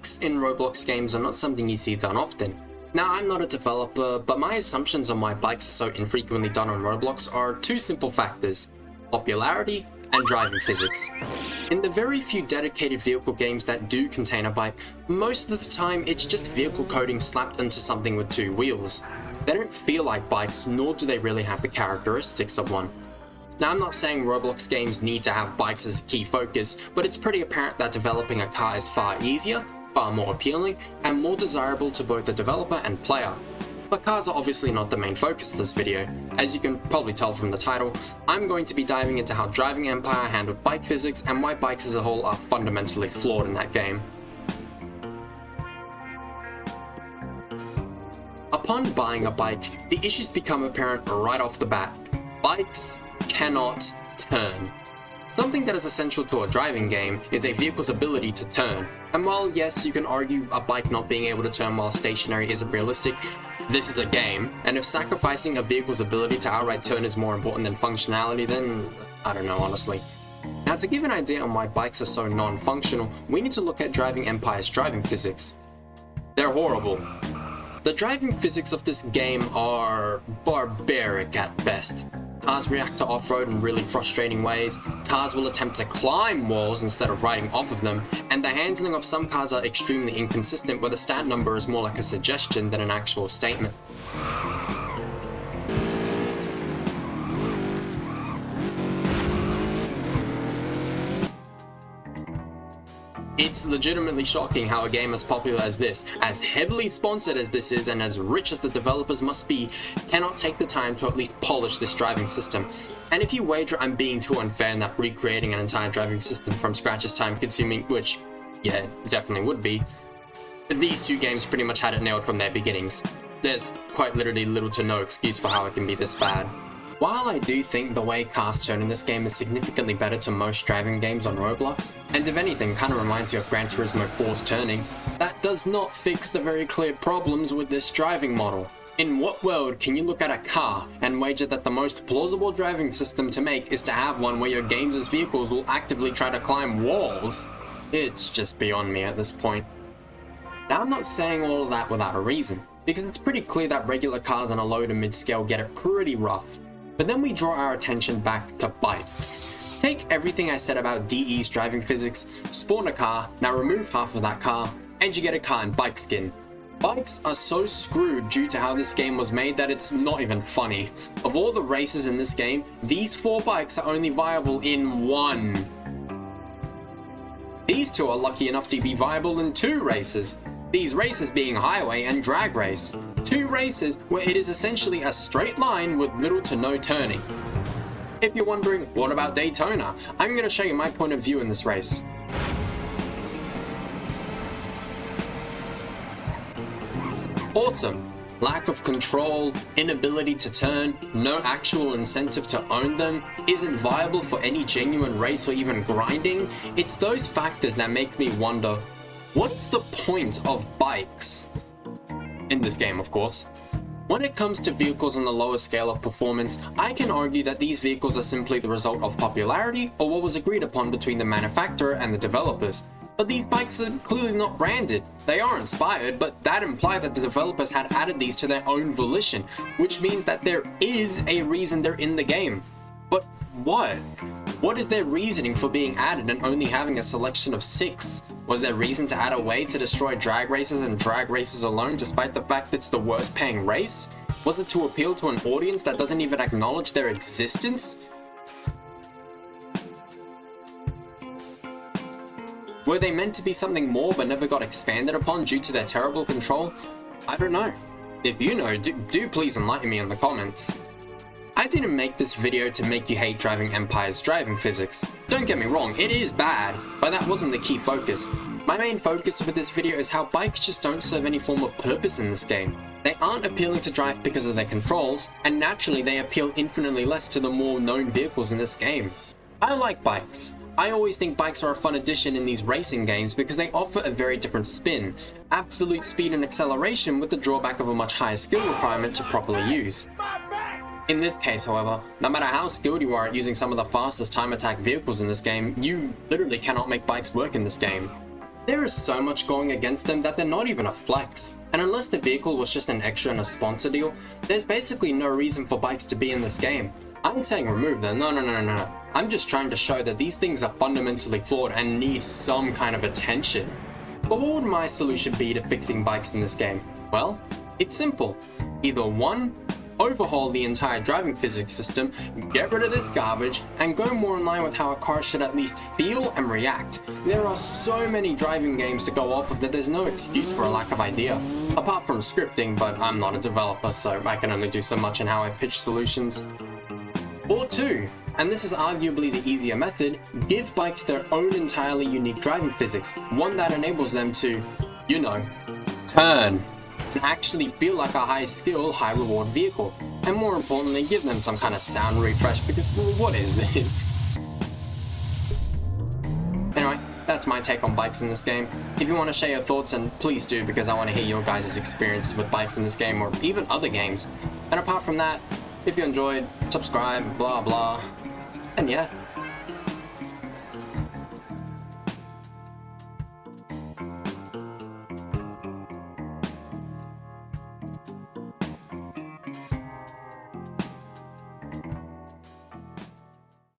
Bikes in Roblox games are not something you see done often. Now, I'm not a developer, but my assumptions on why bikes are so infrequently done on Roblox are two simple factors: popularity and driving physics. In the very few dedicated vehicle games that do contain a bike, most of the time it's just vehicle coding slapped into something with two wheels. They don't feel like bikes, nor do they really have the characteristics of one. Now, I'm not saying Roblox games need to have bikes as a key focus, but it's pretty apparent that developing a car is far easier, far more appealing, and more desirable to both the developer and player. But cars are obviously not the main focus of this video. As you can probably tell from the title, I'm going to be diving into how Driving Empire handled bike physics and why bikes as a whole are fundamentally flawed in that game. Upon buying a bike, the issues become apparent right off the bat. Bikes cannot turn. Something that is essential to a driving game is a vehicle's ability to turn. And while yes, you can argue a bike not being able to turn while stationary isn't realistic, this is a game, and if sacrificing a vehicle's ability to outright turn is more important than functionality, then I don't know, honestly. Now, to give an idea on why bikes are so non-functional, we need to look at Driving Empire's driving physics. They're horrible. The driving physics of this game are barbaric at best. Cars react to off-road in really frustrating ways, cars will attempt to climb walls instead of riding off of them, and the handling of some cars are extremely inconsistent where the stat number is more like a suggestion than an actual statement. It's legitimately shocking how a game as popular as this, as heavily sponsored as this is and as rich as the developers must be, cannot take the time to at least polish this driving system. And if you wager I'm being too unfair in that recreating an entire driving system from scratch is time consuming, which, yeah, definitely would be, these two games pretty much had it nailed from their beginnings. There's quite literally little to no excuse for how it can be this bad. While I do think the way cars turn in this game is significantly better to most driving games on Roblox, and if anything kind of reminds you of Gran Turismo 4's turning, that does not fix the very clear problems with this driving model. In what world can you look at a car and wager that the most plausible driving system to make is to have one where your games' vehicles will actively try to climb walls? It's just beyond me at this point. Now, I'm not saying all of that without a reason, because it's pretty clear that regular cars on a low to mid-scale get it pretty rough. But then we draw our attention back to bikes. Take everything I said about DE's driving physics, spawn a car, now remove half of that car, and you get a car in bike skin. Bikes are so screwed due to how this game was made that it's not even funny. Of all the races in this game, these 4 bikes are only viable in 1. These 2 are lucky enough to be viable in 2 races. These races being highway and drag race. 2 races where it is essentially a straight line with little to no turning. If you're wondering, what about Daytona? I'm going to show you my point of view in this race. Awesome. Lack of control, inability to turn, no actual incentive to own them, isn't viable for any genuine race or even grinding. It's those factors that make me wonder, what's the point of bikes? In this game, of course. When it comes to vehicles on the lower scale of performance, I can argue that these vehicles are simply the result of popularity or what was agreed upon between the manufacturer and the developers. But these bikes are clearly not branded. They are inspired, but that implies that the developers had added these to their own volition, which means that there is a reason they're in the game. But what? What is their reasoning for being added and only having a selection of 6? Was there reason to add a way to destroy drag races and drag races alone despite the fact it's the worst paying race? Was it to appeal to an audience that doesn't even acknowledge their existence? Were they meant to be something more but never got expanded upon due to their terrible control? I don't know. If you know, do please enlighten me in the comments. I didn't make this video to make you hate Driving Empire's driving physics. Don't get me wrong, it is bad, but that wasn't the key focus. My main focus with this video is how bikes just don't serve any form of purpose in this game. They aren't appealing to drive because of their controls, and naturally they appeal infinitely less to the more known vehicles in this game. I like bikes. I always think bikes are a fun addition in these racing games because they offer a very different spin, absolute speed and acceleration with the drawback of a much higher skill requirement to properly use. In this case, however, no matter how skilled you are at using some of the fastest time attack vehicles in this game, you literally cannot make bikes work in this game. There is so much going against them that they're not even a flex. And unless the vehicle was just an extra in a sponsor deal, there's basically no reason for bikes to be in this game. I ain't saying remove them, no. I'm just trying to show that these things are fundamentally flawed and need some kind of attention. But what would my solution be to fixing bikes in this game? Well, it's simple. Either 1, overhaul the entire driving physics system, get rid of this garbage, and go more in line with how a car should at least feel and react. There are so many driving games to go off of that there's no excuse for a lack of idea. Apart from scripting, but I'm not a developer, so I can only do so much in how I pitch solutions. Or 2, and this is arguably the easier method, give bikes their own entirely unique driving physics, one that enables them to, you know, turn, and actually feel like a high skill, high reward vehicle. And more importantly, give them some kind of sound refresh, because what is this? Anyway, that's my take on bikes in this game. If you want to share your thoughts, and please do, because I want to hear your guys' experiences with bikes in this game, or even other games. And apart from that, if you enjoyed, subscribe, blah blah. And yeah,